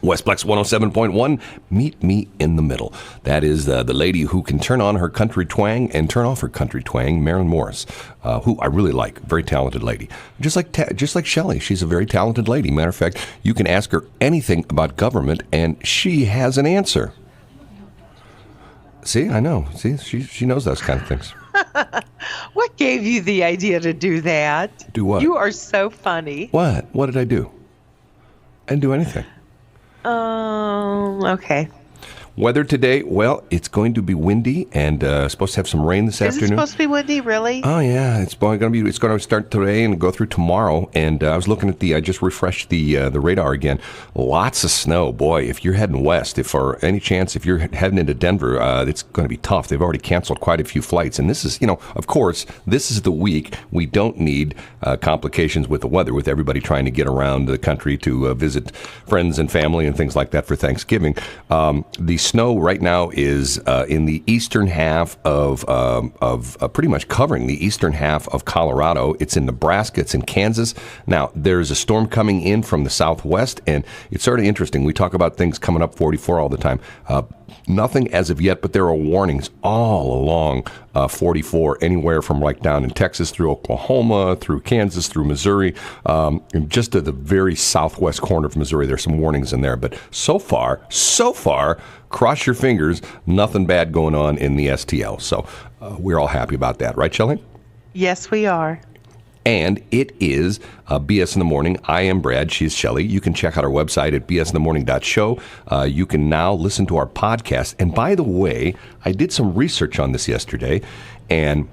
Westplex 107.1, meet me in the middle. That is the lady who can turn on her country twang and turn off her country twang, Maren Morris, who I really like. Very talented lady. Just like Shelly, she's a very talented lady. Matter of fact, you can ask her anything about government, and she has an answer. See, I know. See, she knows those kind of things. What gave you the idea to do that? Do what? You are so funny. What? What did I do? I didn't do anything. Okay. Weather today, well, it's going to be windy and supposed to have some rain this afternoon. Is it supposed to be windy, really? Oh yeah, it's going to start today and go through tomorrow. And I was looking at I just refreshed the radar again. Lots of snow, boy. If you're heading west, if you're heading into Denver, it's going to be tough. They've already canceled quite a few flights, and this is, of course, this is the week we don't need complications with the weather, with everybody trying to get around the country to visit friends and family and things like that for Thanksgiving. The snow right now is in the eastern half of pretty much covering the eastern half of Colorado. It's in Nebraska. It's in Kansas. Now, there's a storm coming in from the southwest, and it's sort of interesting. We talk about things coming up 44 all the time. Nothing as of yet, but there are warnings all along 44, anywhere from like down in Texas through Oklahoma, through Kansas, through Missouri, and just at the very southwest corner of Missouri. There's some warnings in there. But so far, cross your fingers, nothing bad going on in the STL. So we're all happy about that. Right, Shelly? Yes, we are. And it is BS in the Morning. I am Brad. She's Shelly. You can check out our website at BSInTheMorning.show. You can now listen to our podcast. And by the way, I did some research on this yesterday. And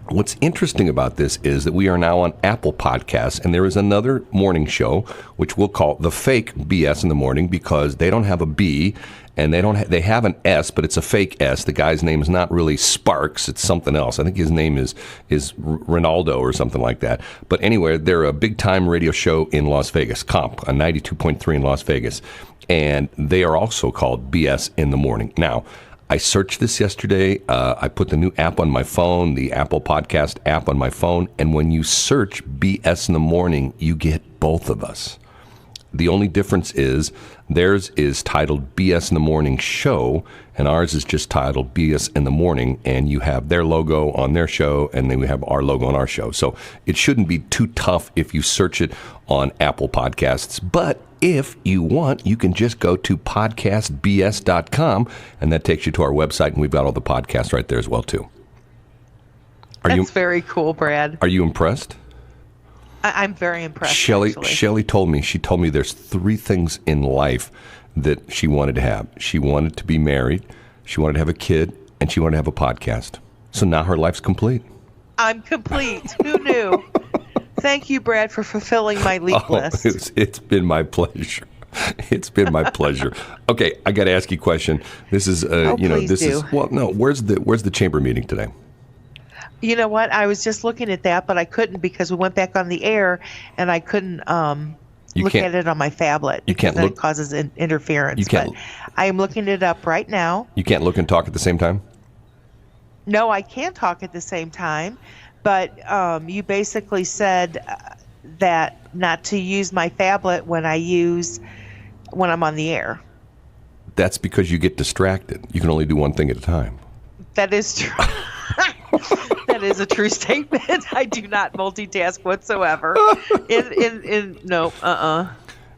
what's interesting about this is that we are now on Apple Podcasts. And there is another morning show, which we'll call the fake BS in the Morning, because they don't have a B. And they have an S, but it's a fake S. The guy's name is not really Sparks. It's something else. I think his name is Ronaldo or something like that. But anyway, they're a big-time radio show in Las Vegas, Comp, on 92.3 in Las Vegas. And they are also called BS in the Morning. Now, I searched this yesterday. I put the new app on my phone, the Apple Podcast app on my phone. And when you search BS in the Morning, you get both of us. The only difference is theirs is titled BS in the Morning Show, and ours is just titled BS in the Morning, and you have their logo on their show, and then we have our logo on our show. So it shouldn't be too tough if you search it on Apple Podcasts. But if you want, you can just go to podcastbs.com, and that takes you to our website, and we've got all the podcasts right there as well, too. That's very cool, Brad. Are you impressed? I'm very impressed. Shelley told me there's 3 things in life that she wanted to have. She wanted to be married, she wanted to have a kid, and she wanted to have a podcast. So now her life's complete. I'm complete. Who knew? Thank you, Brad, for fulfilling my leap list. It's been my pleasure. It's been my pleasure. Okay, I got to ask you a question. This is where's the chamber meeting today? You know what? I was just looking at that, but I couldn't because we went back on the air, and I couldn't look at it on my phablet. You can't look. It causes interference. You can't. But I am looking it up right now. You can't look and talk at the same time? No, I can talk at the same time, but you basically said that not to use my phablet when I'm on the air. That's because you get distracted. You can only do one thing at a time. That is true. That is a true statement. I do not multitask whatsoever.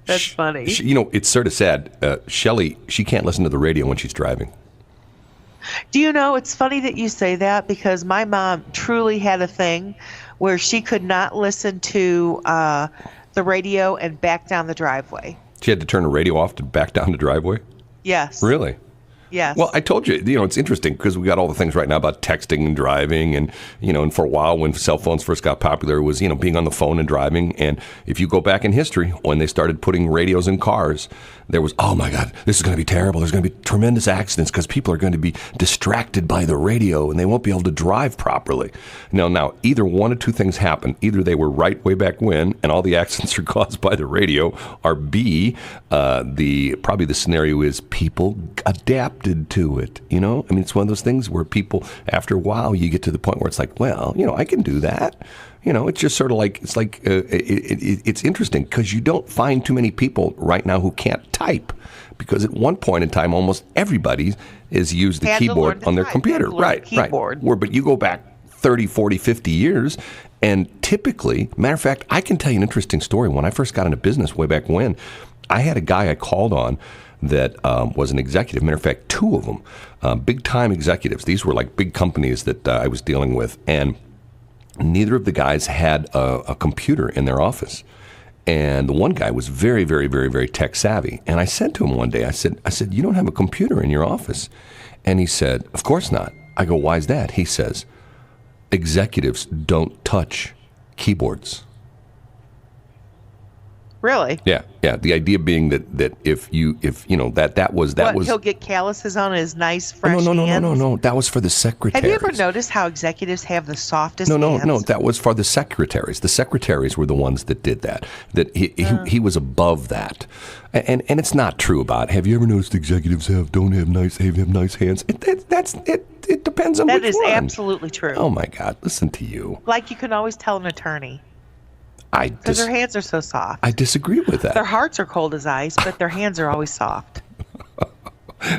That's funny. It's sort of sad. Shelly, she can't listen to the radio when she's driving. Do you know, it's funny that you say that because my mom truly had a thing where she could not listen to the radio and back down the driveway. She had to turn the radio off to back down the driveway? Yes. Really? Yes. Well, I told you, it's interesting because we got all the things right now about texting and driving and for a while when cell phones first got popular, it was, being on the phone and driving. And if you go back in history, when they started putting radios in cars, there was, oh my God, this is going to be terrible. There's going to be tremendous accidents because people are going to be distracted by the radio and they won't be able to drive properly. Now, either one of two things happen. Either they were right way back when and all the accidents are caused by the radio, or B, probably the scenario is people adapt scripted to it, I mean, it's one of those things where people, after a while, you get to the point where it's like, well, I can do that. It's just sort of like, it's interesting because you don't find too many people right now who can't type, because at one point in time, almost everybody has used the keyboard on their computer. Right. But you go back 30, 40, 50 years, and typically, matter of fact, I can tell you an interesting story. When I first got into business way back when, I had a guy I called on that was an executive. Matter of fact, two of them, big-time executives. These were like big companies that I was dealing with, and neither of the guys had a computer in their office. And the one guy was very, very, very, very tech savvy. And I said to him one day, I said, you don't have a computer in your office? And he said, of course not. I go, why is that? He says, executives don't touch keyboards. Really? Yeah. The idea being that if that was he'll get calluses on his nice fresh hands. No. That was for the secretaries. Have you ever noticed how executives have the softest hands? No. That was for the secretaries. The secretaries were the ones that did that. That he was above that, and it's not true about. Have you ever noticed executives have nice hands? It depends on which one. That is absolutely true. Oh my God! Listen to you. Like you can always tell an attorney. Because their hands are so soft. I disagree with that. Their hearts are cold as ice, but their hands are always soft.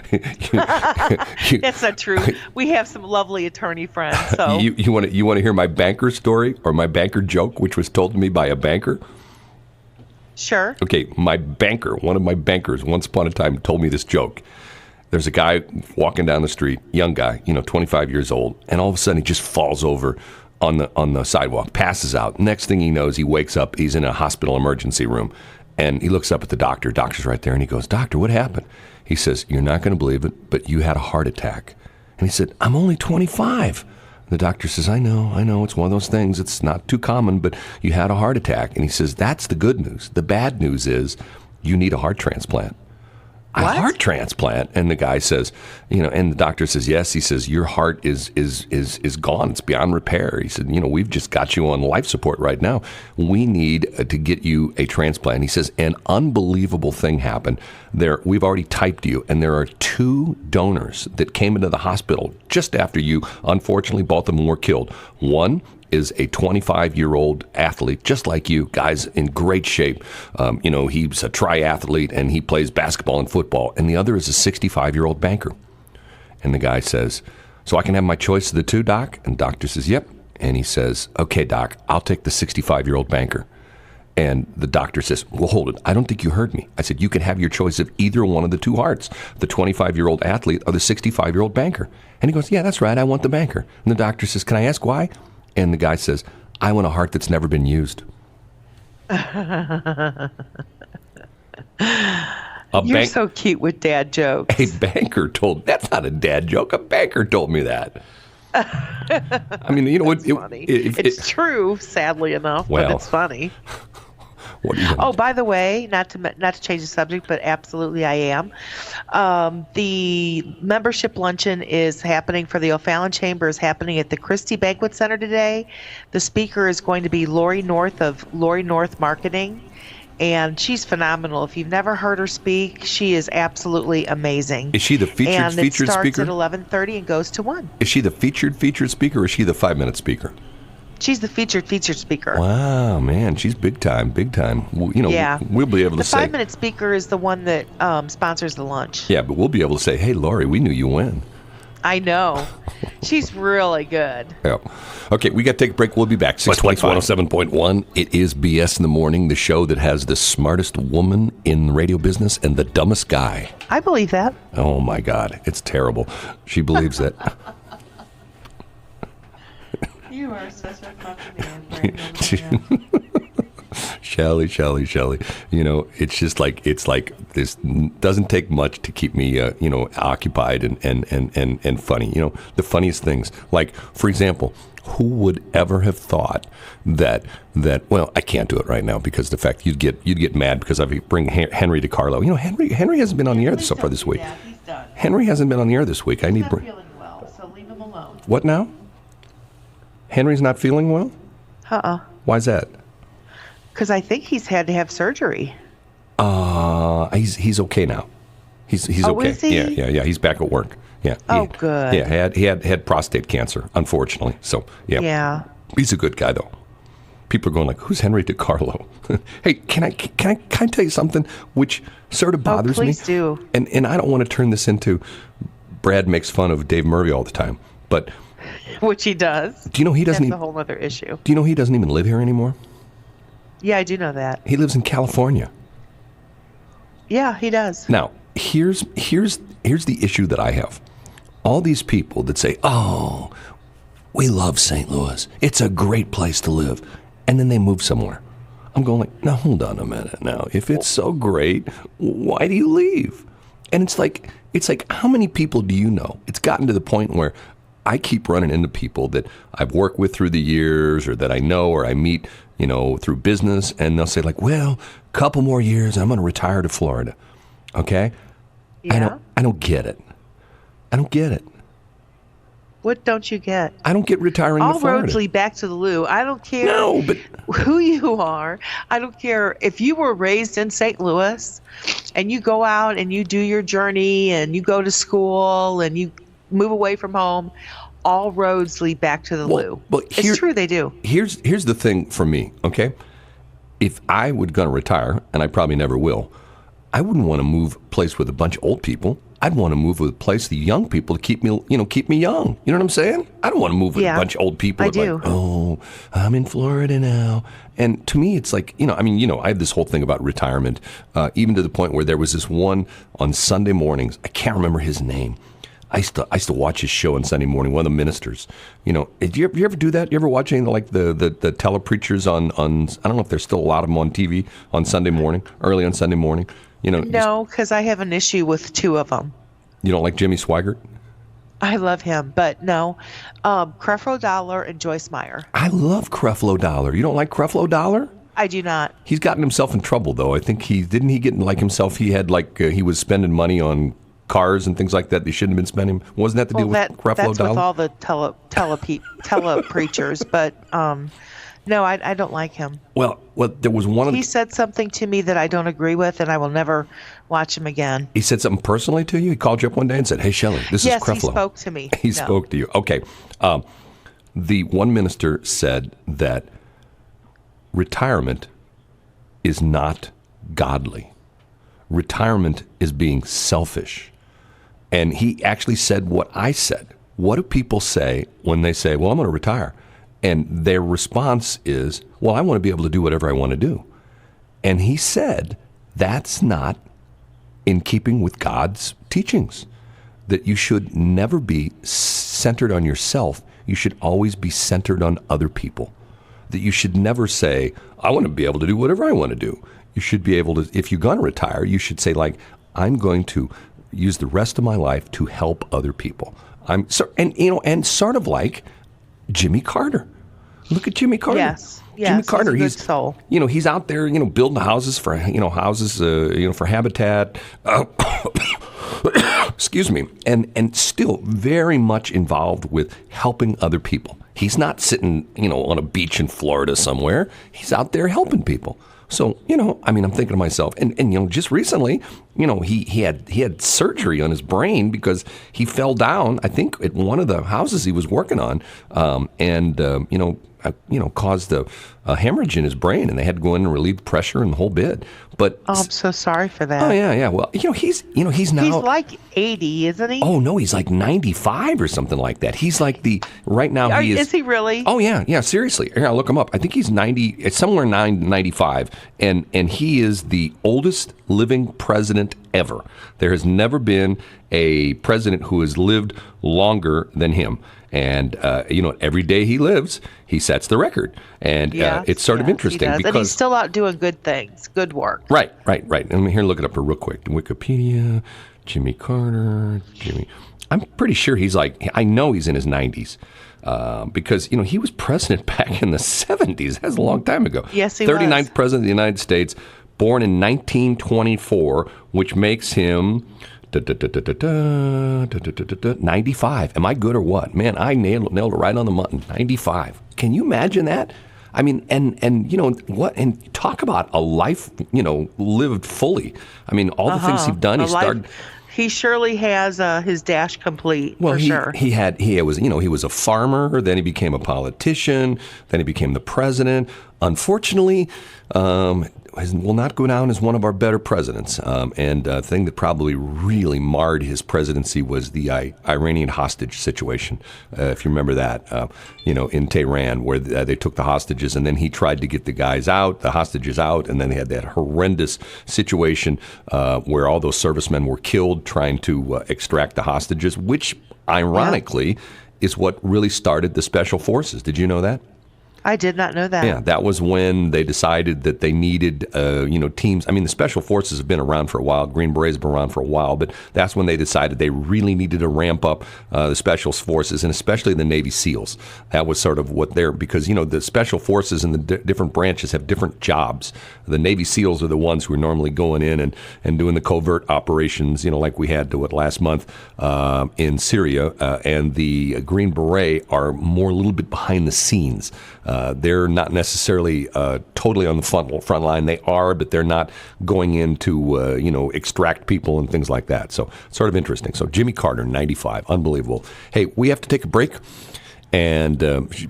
That's not true. We have some lovely attorney friends. So you want to hear my banker story or my banker joke, which was told to me by a banker? Sure. Okay, one of my bankers, once upon a time, told me this joke. There's a guy walking down the street, young guy, 25 years old, and all of a sudden he just falls over on the sidewalk, passes out. Next thing he knows, he wakes up. He's in a hospital emergency room, and he looks up at the doctor. Doctor's right there, and he goes, "Doctor, what happened?" He says, "You're not going to believe it, but you had a heart attack." And he said, "I'm only 25." The doctor says, I know. It's one of those things. It's not too common, but you had a heart attack." And he says, "That's the good news. The bad news is you need a heart transplant." What? A heart transplant? And the guy says, and the doctor says, yes. He says, "Your heart is gone. It's beyond repair." He said, "We've just got you on life support right now. We need to get you a transplant." He says, "An unbelievable thing happened. We've already typed you, and there are 2 donors that came into the hospital just after you. Unfortunately, both of them were killed. One is a 25-year-old athlete, just like you, guys in great shape. He's a triathlete, and he plays basketball and football. And the other is a 65-year-old banker." And the guy says, "So I can have my choice of the 2, Doc?" And the doctor says, "Yep." And he says, "Okay, Doc, I'll take the 65-year-old banker." And the doctor says, "Well, hold it. I don't think you heard me. I said you can have your choice of either one of the 2 hearts, the 25-year-old athlete or the 65-year-old banker." And he goes, "Yeah, that's right. I want the banker." And the doctor says, "Can I ask why?" And the guy says, "I want a heart that's never been used." You're so cute with dad jokes. A banker that's not a dad joke. A banker told me that. I mean, funny. It's true, sadly enough, but it's funny. By the way, not to change the subject, but absolutely I am. The membership luncheon is happening for the O'Fallon Chamber is happening at the Christie Banquet Center today. The speaker is going to be Lori North of Lori North Marketing, and she's phenomenal. If you've never heard her speak, she is absolutely amazing. Is she the featured speaker? And it starts at 11:30 and goes to 1. Is she the featured speaker, or is she the 5-minute speaker? She's the featured speaker. Wow, man, she's big time. Yeah. We'll be able to say. The 5-minute speaker is the one that sponsors the lunch. Yeah, but we'll be able to say, "Hey, Lori, we knew you win." I know. She's really good. Yeah. Okay, we got to take a break. We'll be back. Westplex 107.1. It is BS in the Morning, the show that has the smartest woman in the radio business and the dumbest guy. I believe that. Oh, my God. It's terrible. She believes that. You are such a fucking man. Shelly. It's just like this doesn't take much to keep me, occupied and funny. The funniest things, like, for example, who would ever have thought that well, I can't do it right now because the fact you'd get mad because I bring Henry DiCarlo. Henry hasn't been on the air so far this week. Yeah, he's done. Henry hasn't been on the air this week. He's not feeling well, so leave him alone. What now? Henry's not feeling well? Why's that? Because I think he's had to have surgery. He's okay now. He's Oh, okay. is he? Yeah. He's back at work. Yeah. Oh, good. Yeah, he had prostate cancer, unfortunately. So yeah. Yeah. He's a good guy though. People are going like, "Who's Henry DiCarlo?" Hey, can I tell you something which sort of bothers me? Please do. And I don't want to turn this into Brad makes fun of Dave Murray all the time, but Which he does. do you know he doesn't? That's a whole other issue. Do you know he doesn't even live here anymore? Yeah, I do know that. He lives in California. Yeah, he does. Now, here's the issue that I have. All these people that say, "Oh, we love St. Louis. It's a great place to live." And then they move somewhere. I'm going like, "Now, hold on a minute. Now, if it's so great, why do you leave?" And it's like, how many people do you know? It's gotten to the point where I keep running into people that I've worked with through the years or that I know or I meet, through business. And they'll say like, "Well, a couple more years, I'm going to retire to Florida." Okay? Yeah. I don't get it. I don't get it. What don't you get? I don't get retiring All to Florida. roads lead back to the loo. I don't care No, but who you are. I don't care if you were raised in St. Louis and you go out and you do your journey and you go to school and you move away from home. All roads lead back to the loo. It's true, they do. Here's the thing for me, okay? If I were going to retire, and I probably never will, I wouldn't want to move a place with a bunch of old people. I'd want to move with a place the young people to keep me young. You know what I'm saying? I don't want to move with a bunch of old people. I do. Like, "Oh, I'm in Florida now." And to me, it's like, I have this whole thing about retirement, even to the point where there was this one on Sunday mornings. I can't remember his name. I used to watch his show on Sunday morning, one of the ministers. Did you ever do that? You ever watch any like the telepreachers on I don't know if there's still a lot of them on TV on Sunday morning, early on Sunday morning. No, because I have an issue with two of them. You don't like Jimmy Swaggart? I love him, but no. Creflo Dollar and Joyce Meyer. I love Creflo Dollar. You don't like Creflo Dollar? I do not. He's gotten himself in trouble, though. I think he get like himself. He had he was spending money on cars and things like that. They shouldn't have been spending. Wasn't that the deal with Creflo that's Dollar? With all the tele preachers, but no, I don't like him. Well, there was one. He said something to me that I don't agree with, and I will never watch him again. He said something personally to you? He called you up one day and said, "Hey, Shelley, this is Creflo." Yes, he spoke to me. He spoke to you. Okay. The one minister said that retirement is not godly. Retirement is being selfish. And he actually said what I said. What do people say when they say, "Well, I'm going to retire"? And their response is, "Well, I want to be able to do whatever I want to do." And he said, that's not in keeping with God's teachings, that you should never be centered on yourself. You should always be centered on other people. That you should never say, "I want to be able to do whatever I want to do." You should be able to, if you're going to retire, you should say like, "I'm going to use the rest of my life to help other people." And sort of like Jimmy Carter. Look at Jimmy Carter. Yes, Jimmy Carter. He's a good soul. He's out there, building houses for, for habitat. Excuse me. And still very much involved with helping other people. He's not sitting, on a beach in Florida somewhere. He's out there helping people. So, I'm thinking to myself, and just recently, he had surgery on his brain because he fell down, I think, at one of the houses he was working on, caused a hemorrhage in his brain, and they had to go in and relieve pressure and the whole bit. But I'm so sorry for that. Oh yeah. Well, he's now. He's like 80, isn't he? Oh no, he's like 95 or something like that. He's like right now. Is he really? Oh yeah. Seriously, here, I'll look him up. I think he's 90. It's somewhere 95, and he is the oldest living president ever. There has never been a president who has lived longer than him. And, every day he lives, he sets the record. And it's sort of interesting. Because, and he's still out doing good things, good work. Right. Let me here look it up real quick. Wikipedia, Jimmy Carter, I'm pretty sure I know he's in his 90s. Because, he was president back in the 70s. That's a long time ago. Yes, he 39th was. president of the United States, born in 1924, which makes him 95. Am I good or what? Man, I nailed it right on the button. 95. Can you imagine that? I mean, and what? And talk about a life, lived fully. I mean, all the things he's done. He surely has his dash complete. Well, for sure. He was a farmer. Then he became a politician. Then he became the president. Unfortunately, will not go down as one of our better presidents. And the thing that probably really marred his presidency was the Iranian hostage situation. If you remember that, in Tehran, where they took the hostages, and then he tried to get the hostages out, and then they had that horrendous situation where all those servicemen were killed trying to extract the hostages, which ironically is what really started the special forces. Did you know that? I did not know that. Yeah, that was when they decided that they needed, teams. I mean, the special forces have been around for a while. Green Berets have been around for a while, but that's when they decided they really needed to ramp up the special forces, and especially the Navy SEALs. That was sort of because, the special forces and the different branches have different jobs. The Navy SEALs are the ones who are normally going in and doing the covert operations, like we had last month in Syria, and the Green Beret are more a little bit behind the scenes. They're not necessarily totally on the front line. They are, but they're not going in to, extract people and things like that. So sort of interesting. So Jimmy Carter, 95. Unbelievable. Hey, we have to take a break. And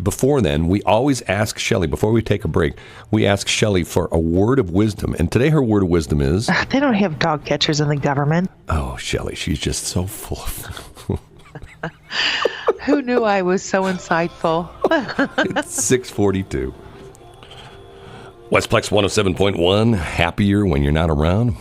before then, we always ask Shelley, before we take a break, we ask Shelley for a word of wisdom. And today her word of wisdom is... They don't have dog catchers in the government. Oh, Shelley, she's just so full of... Who knew I was so insightful? It's 6:42. Westplex 107.1, happier when you're not around.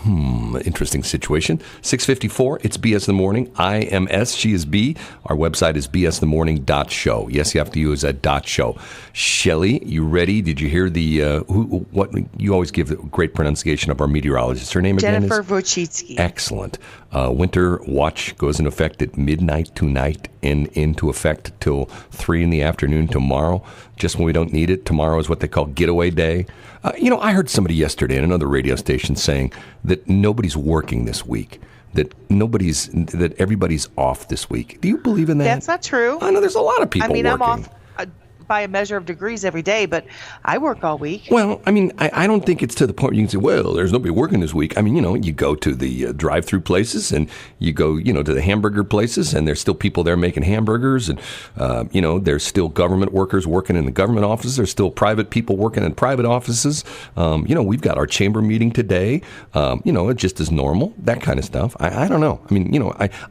Interesting situation. 6:54, it's BS in the Morning. I am S, she is B. Our website is BSInTheMorning.show. Yes, you have to use a .show. Shelly, you ready? Did you hear what you always give the great pronunciation of our meteorologist. Her name again is? Jennifer Wojcicki. Excellent. Winter watch goes in effect at midnight tonight and into effect till 3 in the afternoon tomorrow. Just when we don't need it. Tomorrow is what they call getaway day. I heard somebody yesterday at another radio station saying that nobody's working this week, that everybody's off this week. Do you believe in that? That's not true. I know there's a lot of people working. I'm off by a measure of degrees every day, but I work all week. Well, I don't think it's to the point where you can say, well, there's nobody working this week. You go to the drive-through places and you go, to the hamburger places, and there's still people there making hamburgers, and, there's still government workers working in the government offices. There's still private people working in private offices. We've got our chamber meeting today, it just is normal, that kind of stuff. I don't know.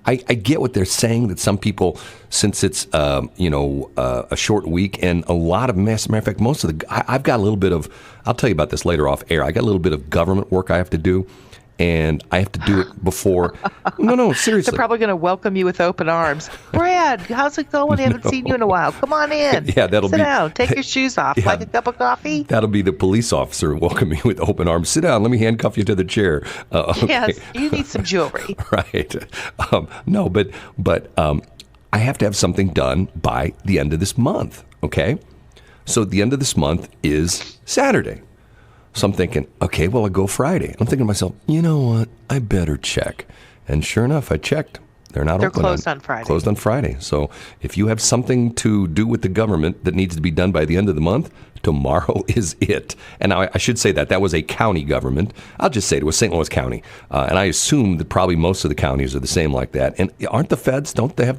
I get what they're saying, that some people, since it's, a short week, and a lot of, matter of fact, most of I've got a little bit of, I'll tell you about this later off air. I got a little bit of government work I have to do, and I have to do it before. No, seriously. They're probably going to welcome you with open arms. Brad, how's it going? I haven't seen you in a while. Come on in. Yeah, Sit down. Take your shoes off. Like a cup of coffee? That'll be the police officer welcoming you with open arms. Sit down. Let me handcuff you to the chair. Okay. Yes, you need some jewelry. Right. No, but I have to have something done by the end of this month. Okay, so the end of this month is Saturday. So I'm thinking, okay, well, I'll go Friday. I'm thinking to myself, you know what? I better check. And sure enough, I checked. They're open. Closed on Friday. Closed on Friday. So if you have something to do with the government that needs to be done by the end of the month, tomorrow is it. And I should say that was a county government. I'll just say it was St. Louis County. And I assume that probably most of the counties are the same like that. And don't the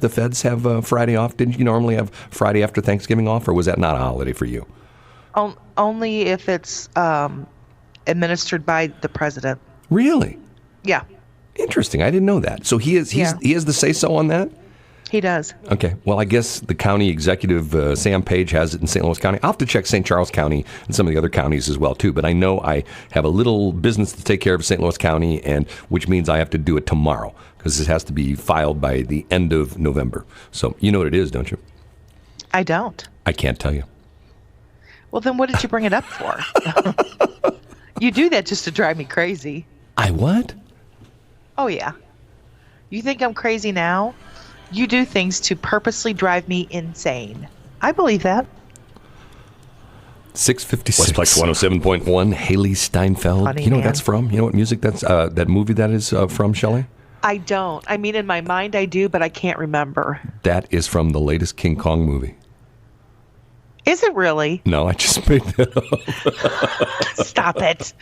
feds have Friday off? Didn't you normally have Friday after Thanksgiving off, or was that not a holiday for you? Only if it's administered by the president. Really? Yeah. Interesting. I didn't know that. So he has the say-so on that? He does. Okay. Well, I guess the county executive, Sam Page, has it in St. Louis County. I'll have to check St. Charles County and some of the other counties as well, too. But I know I have a little business to take care of in St. Louis County, and which means I have to do it tomorrow because this has to be filed by the end of November. So you know what it is, don't you? I don't. I can't tell you. Well, then what did you bring it up for? You do that just to drive me crazy. I what? Oh, yeah. You think I'm crazy now? You do things to purposely drive me insane. I believe that. 656. Westplex 107.1, Haley Steinfeld. Funny, you know what man. that's from? You know what music that's, that movie that is from, Shelley? I don't. In my mind I do, but I can't remember. That is from the latest King Kong movie. Is it really? No, I just made that up. Stop it.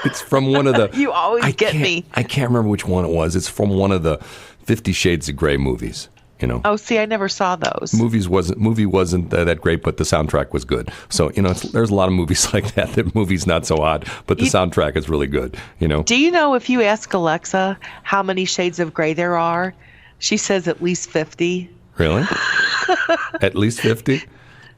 It's from one of the... You always get me. I can't remember which one it was. It's from one of the 50 Shades of Grey movies. You know. Oh, see, I never saw those. Movie wasn't that great, but the soundtrack was good. So, you know, there's a lot of movies like that. The movie's not so hot, but the soundtrack is really good, you know. Do you know if you ask Alexa how many shades of gray there are, she says at least 50. Really? At least 50?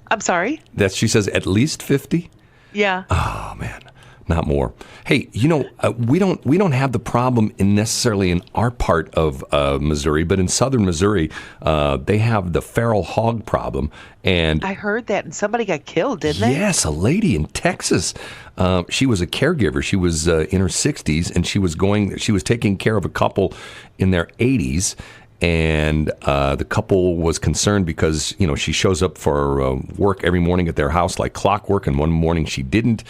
I'm sorry? She says at least 50? Yeah. Oh, man. Not more. Hey, you know, we don't have the problem necessarily in our part of Missouri, but in southern Missouri, they have the feral hog problem. And I heard that, and somebody got killed, didn't they? Yes, a lady in Texas. She was a caregiver. She was in her 60s, and she was taking care of a couple in their 80s. And the couple was concerned because, you know, she shows up for work every morning at their house like clockwork, and one morning she didn't.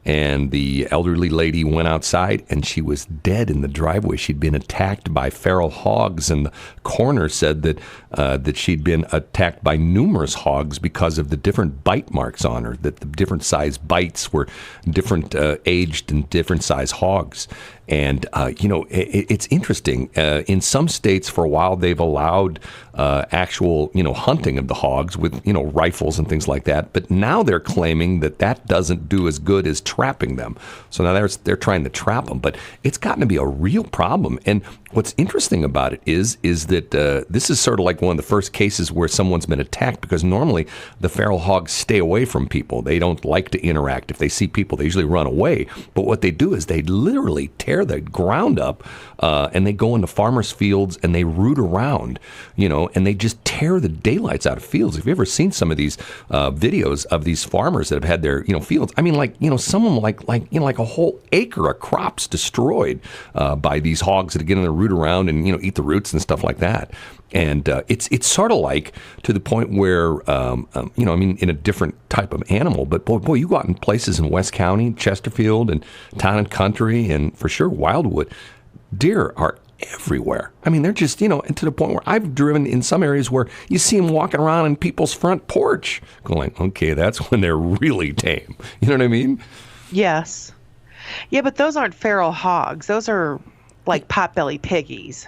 And the elderly lady went outside, and she was dead in the driveway. She'd been attacked by feral hogs, and the coroner said that she'd been attacked by numerous hogs because of the different bite marks on her, that the different size bites were different aged and different size hogs. And, you know, it's interesting. In some states, for a while, they've allowed actual, you know, hunting of the hogs with, you know, rifles and things like that. But now they're claiming that doesn't do as good as trapping them. So now they're trying to trap them. But it's gotten to be a real problem. And what's interesting about it is that this is sort of like one of the first cases where someone's been attacked, because normally the feral hogs stay away from people. They don't like to interact. If they see people, they usually run away. But what they do is they literally tear the ground up, and they go into farmers' fields and they root around, you know, and they just tear the daylights out of fields. If you've ever seen some of these videos of these farmers that have had their, you know, fields, I mean, like, you know, some of them like a whole acre of crops destroyed by these hogs that get in there, root around and, you know, eat the roots and stuff like that. And it's sort of like to the point where, you know, I mean, in a different type of animal, but boy, you go out in places in West County, Chesterfield, and Town and Country, and for sure Wildwood, deer are everywhere. I mean, they're just, you know, and to the point where I've driven in some areas where you see them walking around on people's front porch, going, okay, that's when they're really tame. You know what I mean? Yes. Yeah, but those aren't feral hogs. Those are like potbelly piggies.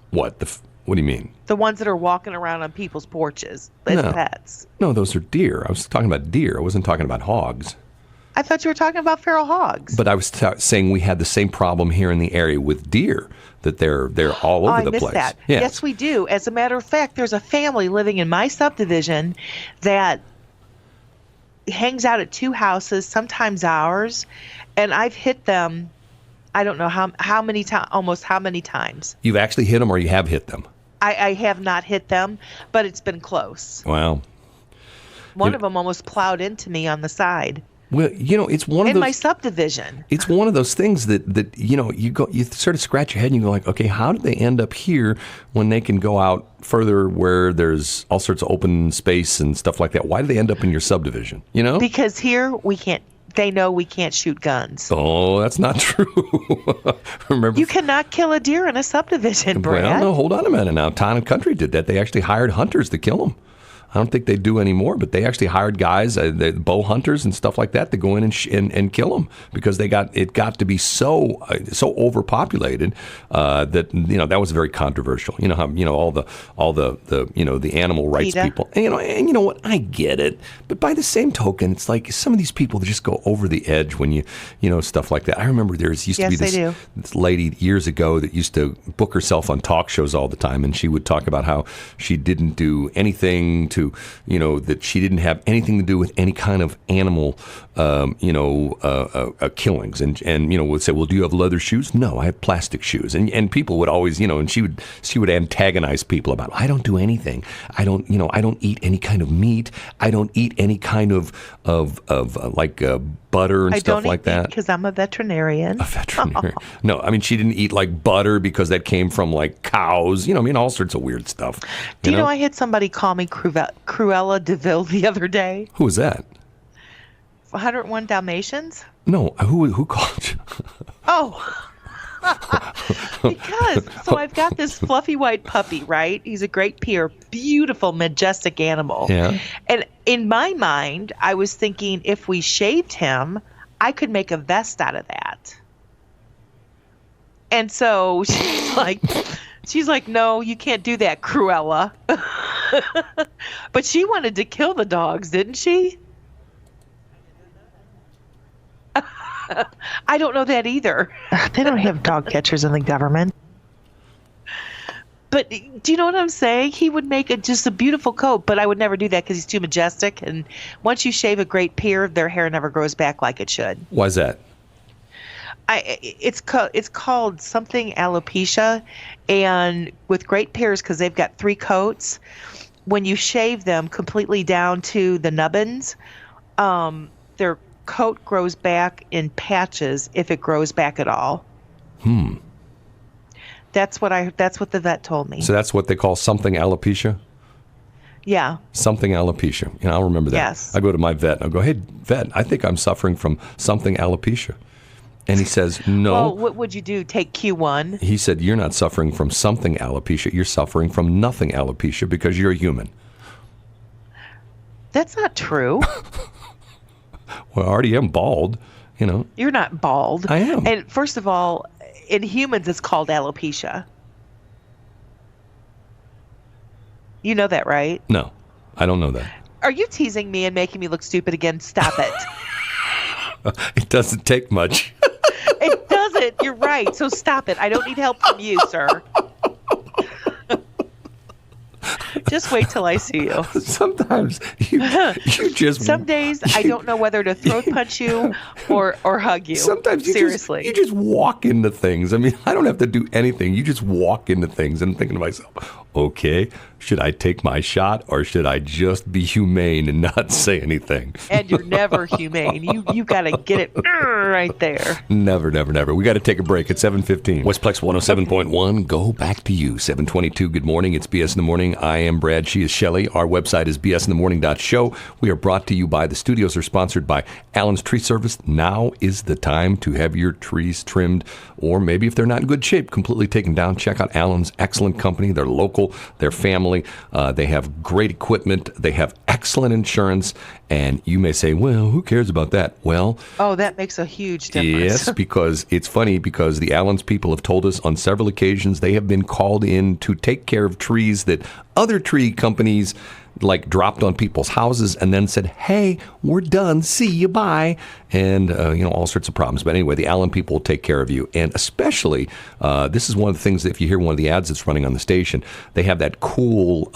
What do you mean? The ones that are walking around on people's porches as pets. No, those are deer. I was talking about deer. I wasn't talking about hogs. I thought you were talking about feral hogs. But I was saying we had the same problem here in the area with deer, that they're all over the place. I missed that. Yes, we do. As a matter of fact, there's a family living in my subdivision that hangs out at two houses, sometimes ours, and I've hit them, I don't know how many times, almost how many times. You've actually hit them, or you have hit them? I have not hit them, but it's been close. Wow. One of them almost plowed into me on the side. Well, you know, it's one of those... in my subdivision. It's one of those things that you know, you sort of scratch your head and you go like, okay, how did they end up here when they can go out further where there's all sorts of open space and stuff like that? Why do they end up in your subdivision, you know? Because here they know we can't shoot guns. Oh, that's not true. Remember, you cannot kill a deer in a subdivision, Brad. Well, no, hold on a minute now. Town and Country did that. They actually hired hunters to kill them. I don't think they do anymore, but they actually hired guys, bow hunters and stuff like that, to go in and kill them, because it got to be so overpopulated that, you know, that was very controversial. You know how, you know, all the you know, the animal rights people, and you know what, I get it, but by the same token, it's like some of these people just go over the edge when you know, stuff like that. I remember there used to be this lady years ago that used to book herself on talk shows all the time, and she would talk about how she didn't do anything to, you know, that she didn't have anything to do with any kind of animal, killings, and you know, would say, well, do you have leather shoes? No, I have plastic shoes, and people would always, you know, and she would antagonize people about, I don't do anything, I don't eat any kind of meat, I don't eat any kind of butter and stuff like that. Because I'm a veterinarian. A veterinarian. No, I mean, she didn't eat like butter because that came from like cows. You know, I mean, all sorts of weird stuff. Do you know I had somebody call me Cruella de Vil the other day? Who was that? 101 Dalmatians? No, who called you? Oh. Because, so I've got this fluffy white puppy, right? He's a Great Pyr, beautiful, majestic animal. Yeah. And in my mind, I was thinking if we shaved him, I could make a vest out of that. And so she's like, no, you can't do that, Cruella. But she wanted to kill the dogs, didn't she? I don't know that either. They don't have dog catchers in the government. But do you know what I'm saying? He would make just a beautiful coat, but I would never do that because he's too majestic. And once you shave a Great Pyr, their hair never grows back like it should. Why's that? It's called something alopecia, and with Great Pyrs, because they've got 3 coats, when you shave them completely down to the nubbins, their coat grows back in patches if it grows back at all. That's what the vet told me. So that's what they call something alopecia? Yeah. Something alopecia. I'll remember that. Yes. I go to my vet and I go, hey, vet, I think I'm suffering from something alopecia. And he says, no. Well, what would you do? Take Q1? He said, you're not suffering from something alopecia. You're suffering from nothing alopecia because you're a human. That's not true. Well, I already am bald, You're not bald. I am. And first of all, in humans, it's called alopecia. You know that, right? No, I don't know that. Are you teasing me and making me look stupid again? Stop it. It doesn't take much. It doesn't. You're right. So stop it. I don't need help from you, sir. Just wait till I see you. Sometimes you just... Some days I don't know whether to throat punch you or hug you. Sometimes seriously. You just walk into things. I mean, I don't have to do anything. You just walk into things. And I'm thinking to myself, okay, should I take my shot or should I just be humane and not say anything? And you're never humane. You got to get it right there. Never. We got to take a break at 7:15. Westplex 107.1. Go back to you. 7:22. Good morning. It's BS in the Morning. I am Brad. She is Shelly. Our website is BSInTheMorning.show. We are brought to you by the studios are sponsored by Allen's Tree Service. Now is the time to have your trees trimmed, or maybe if they're not in good shape, completely taken down. Check out Allen's. Excellent company. They're local. They're family. They have great equipment. They have excellent insurance. And you may say, well, who cares about that? Well, oh, that makes a huge difference. Yes, because it's funny because the Allens people have told us on several occasions they have been called in to take care of trees that other tree companies dropped on people's houses and then said, hey, we're done. See you, bye. And, all sorts of problems. But anyway, the Allen people will take care of you. And especially, this is one of the things that if you hear one of the ads that's running on the station, they have that cool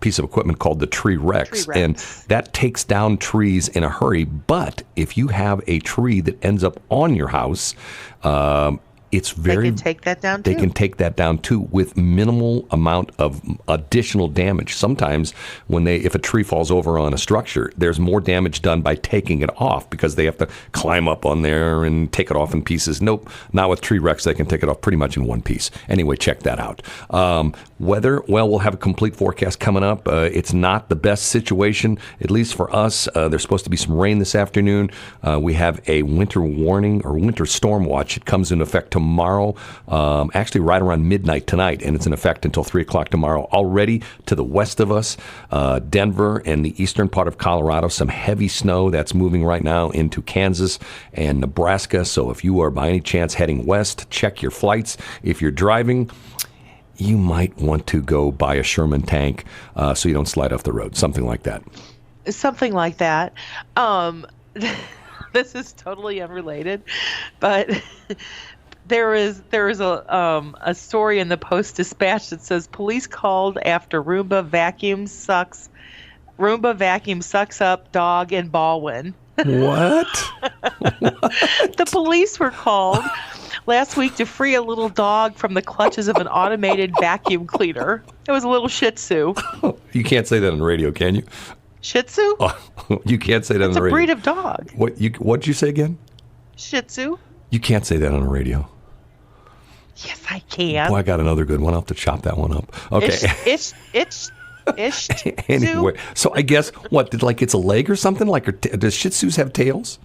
piece of equipment called the Tree Rex. And that takes down trees in a hurry. But if you have a tree that ends up on your house, they can take that down too. They can take that down too with minimal amount of additional damage. Sometimes if a tree falls over on a structure, there's more damage done by taking it off because they have to climb up on there and take it off in pieces. Nope, not with Tree Rex. They can take it off pretty much in one piece. Anyway, check that out. Weather, well, we'll have a complete forecast coming up. It's not the best situation, at least for us. There's supposed to be some rain this afternoon. We have a winter warning or winter storm watch. It comes into effect tomorrow, actually right around midnight tonight, and it's in effect until 3 o'clock tomorrow. Already to the west of us, Denver and the eastern part of Colorado, some heavy snow that's moving right now into Kansas and Nebraska. So if you are by any chance heading west, check your flights. If you're driving, you might want to go buy a Sherman tank so you don't slide off the road, something like that. Something like that. This is totally unrelated, but there is a story in the Post-Dispatch that says police called after Roomba vacuum sucks up dog in Baldwin. What? The police were called last week to free a little dog from the clutches of an automated vacuum cleaner. It was a little Shih Tzu. You can't say that on the radio, can you? Shih Tzu? Oh, you can't say that on the radio. It's a breed of dog. What'd you say again? Shih Tzu. You can't say that on the radio. Yes, I can. Boy, I got another good one. I'll have to chop that one up. Okay. Ish. Anyway, so I guess, it's a leg or something? Does Shih Tzus have tails?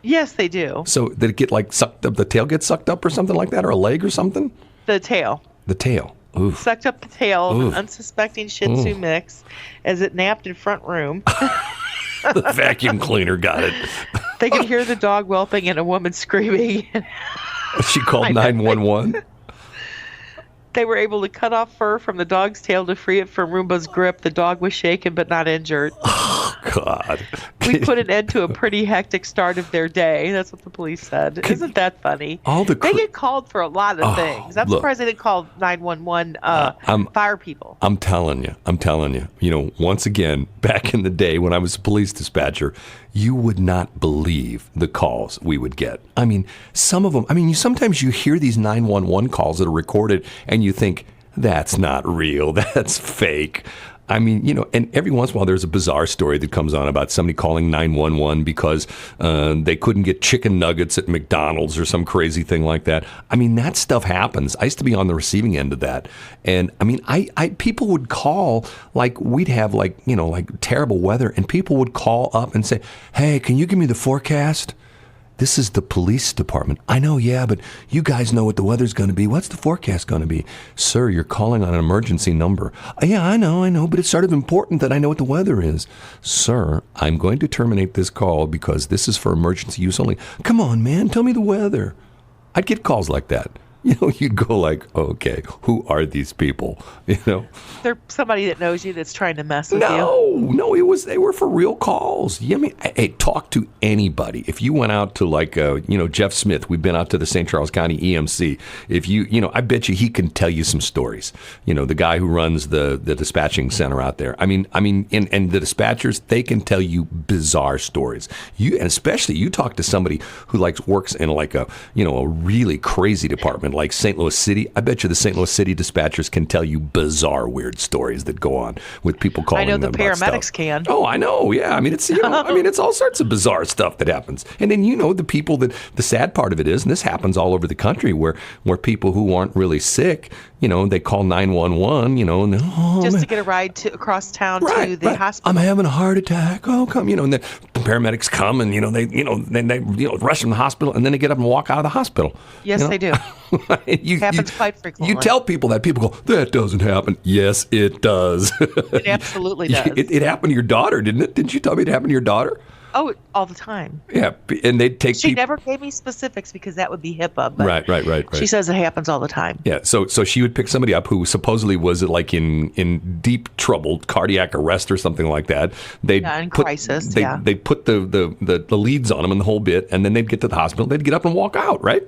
Yes, they do. So did it get like sucked up? The tail gets sucked up or something like that, or a leg or something? The tail. The tail. Oof. Sucked up the tail of Oof. an unsuspecting Shih Tzu mix as it napped in front room. The vacuum cleaner got it. They could hear the dog whelping and a woman screaming. She called 911. They were able to cut off fur from the dog's tail to free it from Roomba's grip. The dog was shaken but not injured. Oh, God. We put an end to a pretty hectic start of their day. That's what the police said. Isn't that funny? They get called for a lot of things. I'm surprised they didn't call 911 fire people. I'm telling you. You know, once again, back in the day when I was a police dispatcher, you would not believe the calls we would get. I mean, some of them, sometimes you hear these 911 calls that are recorded and you think, that's not real, that's fake. I mean, you know, and every once in a while there's a bizarre story that comes on about somebody calling 911 because they couldn't get chicken nuggets at McDonald's or some crazy thing like that. I mean, that stuff happens. I used to be on the receiving end of that. And I mean, people would call, like we'd have like terrible weather, and people would call up and say, hey, can you give me the forecast? This is the police department. I know, yeah, but you guys know what the weather's going to be. What's the forecast going to be? Sir, you're calling on an emergency number. Yeah, I know, but it's sort of important that I know what the weather is. Sir, I'm going to terminate this call because this is for emergency use only. Come on, man, tell me the weather. I'd get calls like that. You know, you'd go like, okay, who are these people? You know, they're somebody that knows you that's trying to mess with you. No, they were for real calls. Yeah, I mean, hey, talk to anybody. If you went out to like, Jeff Smith, we've been out to the St. Charles County EMC. If I bet you he can tell you some stories. You know, the guy who runs the dispatching center out there. I mean, and the dispatchers, they can tell you bizarre stories. And especially you talk to somebody who works in like a really crazy department like St. Louis City. I bet you the St. Louis City dispatchers can tell you bizarre, weird stories that go on with people calling them. I know the paramedics can. Oh, I know. Yeah, I mean it's all sorts of bizarre stuff that happens. And then the people that the sad part of it is, and this happens all over the country, where people who aren't really sick, they call 911, and just to get a ride across town to the hospital. I'm having a heart attack. Oh, come, and the paramedics come and they rush from the hospital, and then they get up and walk out of the hospital. Yes, they do. It happens quite frequently. You tell people that, people go, that doesn't happen. Yes, it does. It absolutely does. It happened to your daughter, didn't it? Didn't you tell me it happened to your daughter? Oh, all the time. Yeah, and they'd take. She never gave me specifics because that would be HIPAA. But right. She says it happens all the time. Yeah, so she would pick somebody up who supposedly was like in deep trouble, cardiac arrest or something like that. Crisis. They'd put the leads on them and the whole bit, and then they'd get to the hospital. They'd get up and walk out, right?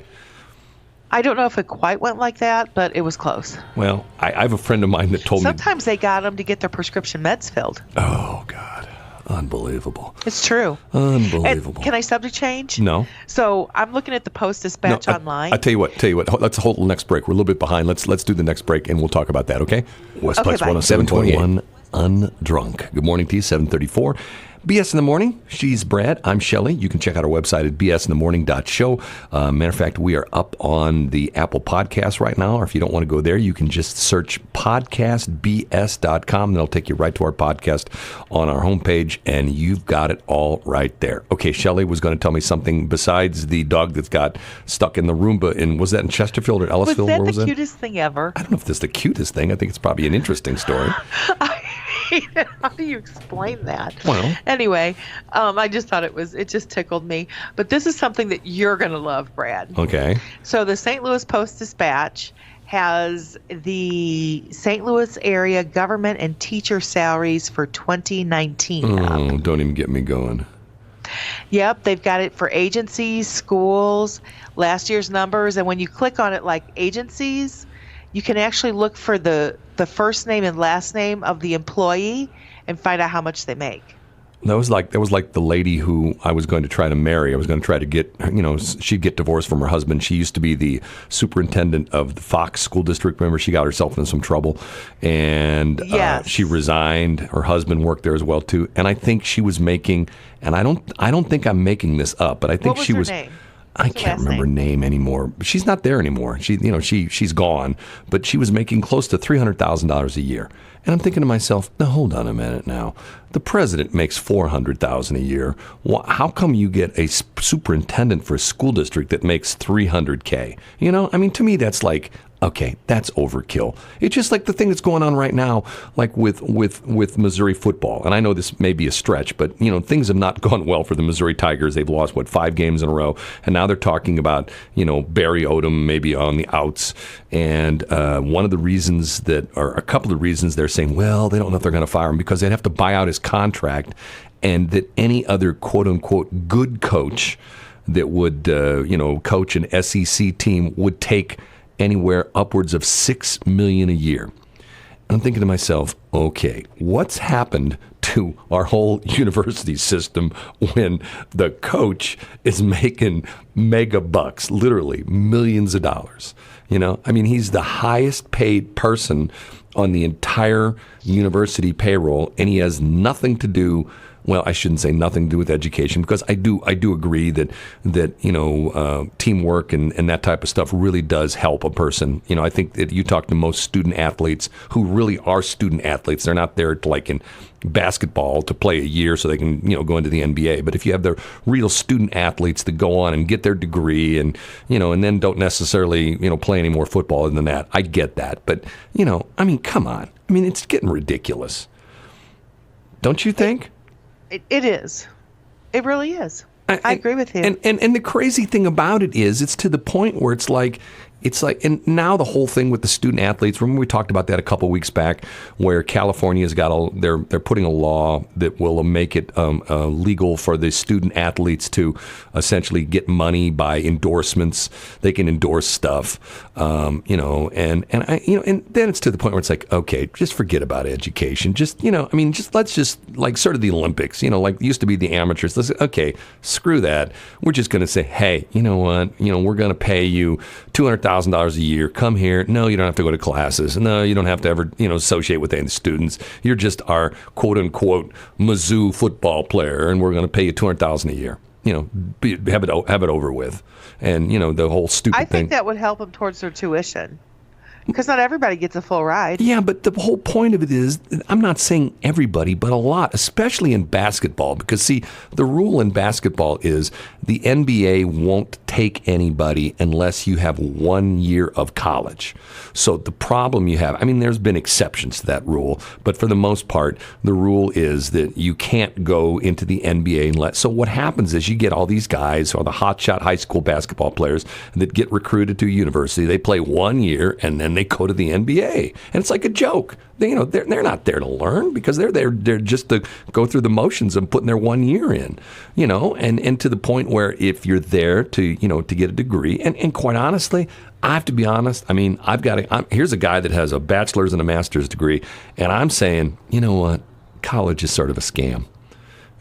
I don't know if it quite went like that, but it was close. Well, I have a friend of mine that told me. Sometimes they got them to get their prescription meds filled. Oh, God. Unbelievable. It's true. Unbelievable. And can I subject change? No. So I'm looking at the Post-Dispatch online. I tell you what. Let's hold the next break. We're a little bit behind. Let's do the next break, and we'll talk about that, okay? Westplex 107.1, Undrunk. Good morning to you, 7:34. BS in the Morning. She's Brad. I'm Shelly. You can check out our website at BSInTheMorning.show. Matter of fact, we are up on the Apple Podcast right now. Or if you don't want to go there, you can just search podcastbs.com. That'll take you right to our podcast on our homepage, and you've got it all right there. Okay, Shelly was going to tell me something besides the dog that's got stuck in the Roomba. Was that in Chesterfield or Ellisville? Was that the cutest thing ever? I don't know if that's the cutest thing. I think it's probably an interesting story. How do you explain that? Well, anyway, I just thought it just tickled me. But this is something that you're going to love, Brad. Okay. So the St. Louis Post-Dispatch has the St. Louis area government and teacher salaries for 2019. Oh, don't even get me going. Yep, they've got it for agencies, schools, last year's numbers. And when you click on it like agencies, you can actually look for the first name and last name of the employee and find out how much they make. That was like the lady who I was going to try to marry. I was going to try to get, she'd get divorced from her husband. She used to be the superintendent of the Fox School District. Remember, she got herself in some trouble, and yes. She resigned. Her husband worked there as well too. And I think she was making, and I don't think I'm making this up, but I think what was she her was. Name? I What's her can't last remember her name anymore. She's not there anymore. She's gone, but she was making close to $300,000 a year. And I'm thinking to myself, now hold on a minute now. The president makes $400,000 a year. How come you get a superintendent for a school district that makes $300K? I mean, to me, that's like, okay, that's overkill. It's just like the thing that's going on right now, like with Missouri football. And I know this may be a stretch, but things have not gone well for the Missouri Tigers. They've lost 5 games in a row, and now they're talking about Barry Odom maybe on the outs. And one of the reasons or a couple of reasons they're saying, well, they don't know if they're going to fire him because they'd have to buy out his contract, and that any other quote unquote good coach that would coach an SEC team would take anywhere upwards of $6 million a year. And I'm thinking to myself, okay, what's happened to our whole university system when the coach is making mega bucks, literally millions of dollars? I mean, he's the highest paid person on the entire university payroll, and he has nothing to do. Well, I shouldn't say nothing to do with education, because I do agree that teamwork and that type of stuff really does help a person. I think that you talk to most student athletes who really are student athletes. They're not there to, like in basketball, to play a year so they can go into the NBA. But if you have the real student athletes that go on and get their degree and and then don't necessarily play any more football than that, I get that. But I mean, come on. I mean, it's getting ridiculous. Don't you think? It is. It really is. I agree with you. And the crazy thing about it is, it's to the point where it's like, and now the whole thing with the student athletes. Remember we talked about that a couple of weeks back, where California's got they're putting a law that will make it legal for the student athletes to essentially get money by endorsements. They can endorse stuff, and then it's to the point where it's like, okay, just forget about education. Just let's just like sort of the Olympics. Like it used to be the amateurs. Okay, screw that. We're just going to say, hey, you know what? We're going to pay you $200,000 a year. Come here. No, you don't have to go to classes. No, you don't have to ever, associate with any students. You're just our quote unquote Mizzou football player, and we're going to pay you $200,000 a year. Have it over with. And the whole stupid thing. I think that would help them towards their tuition, because not everybody gets a full ride. Yeah, but the whole point of it is, I'm not saying everybody, but a lot, especially in basketball. Because, see, the rule in basketball is the NBA won't take anybody unless you have 1 year of college. So the problem you have, there's been exceptions to that rule, but for the most part, the rule is that you can't go into the NBA so what happens is you get all these guys, or the hotshot high school basketball players that get recruited to a university. They play 1 year, and then they go to the NBA. And it's like a joke. They're not there to learn, because they're just to go through the motions of putting their 1 year in, and to the point where if you're there to get a degree, and quite honestly, I have to be honest. Here's a guy that has a bachelor's and a master's degree, and I'm saying, you know what? College is sort of a scam.